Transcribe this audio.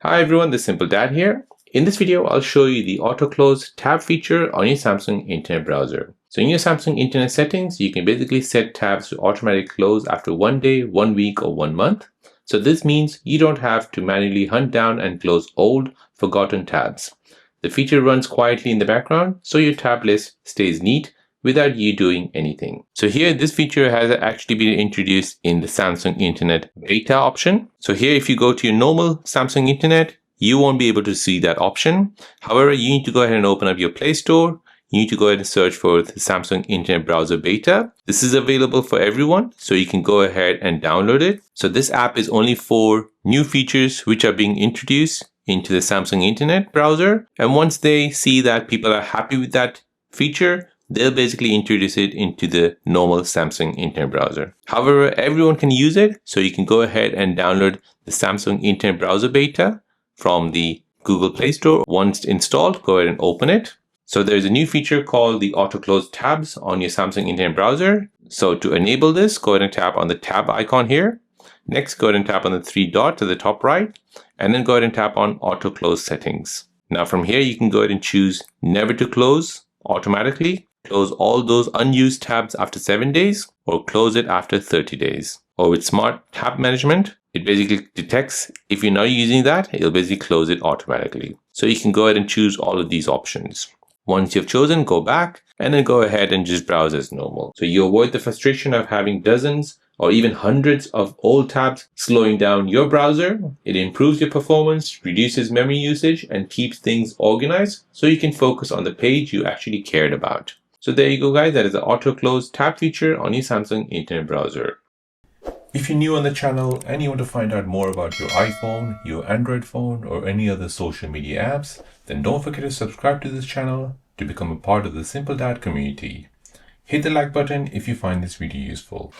Hi everyone, this is Simple Dad here. In this video, I'll show you the auto close tab feature on your Samsung Internet browser. So in your Samsung Internet settings, you can basically set tabs to automatically close after 1 day, 1 week, or 1 month. So this means you don't have to manually hunt down and close old, forgotten tabs. The feature runs quietly in the background, so your tab list stays neat without you doing anything. So here, this feature has actually been introduced in the Samsung Internet beta option. So here, if you go to your normal Samsung Internet, you won't be able to see that option. However, you need to go ahead and open up your Play Store. You need to go ahead and search for the Samsung Internet Browser Beta. This is available for everyone, so you can go ahead and download it. So this app is only for new features which are being introduced into the Samsung Internet browser. And once they see that people are happy with that feature, they'll basically introduce it into the normal Samsung Internet browser. However, everyone can use it, so you can go ahead and download the Samsung Internet Browser Beta from the Google Play Store. Once installed, go ahead and open it. So there's a new feature called the auto close tabs on your Samsung Internet browser. So to enable this, go ahead and tap on the tab icon here. Next, go ahead and tap on the 3 dots at the top right, and then go ahead and tap on auto close settings. Now from here, you can go ahead and choose never to close automatically. Close all those unused tabs after 7 days, or close it after 30 days. Or with Smart Tab Management, it basically detects if you're not using that, it'll basically close it automatically. So you can go ahead and choose all of these options. Once you've chosen, go back and then go ahead and just browse as normal. So you avoid the frustration of having dozens or even hundreds of old tabs slowing down your browser. It improves your performance, reduces memory usage, and keeps things organized so you can focus on the page you actually cared about. So there you go, guys. That is the auto close tab feature on your Samsung Internet browser. If you're new on the channel and you want to find out more about your iPhone, your Android phone, or any other social media apps, then don't forget to subscribe to this channel to become a part of the Simple Dad community. Hit the like button if you find this video useful.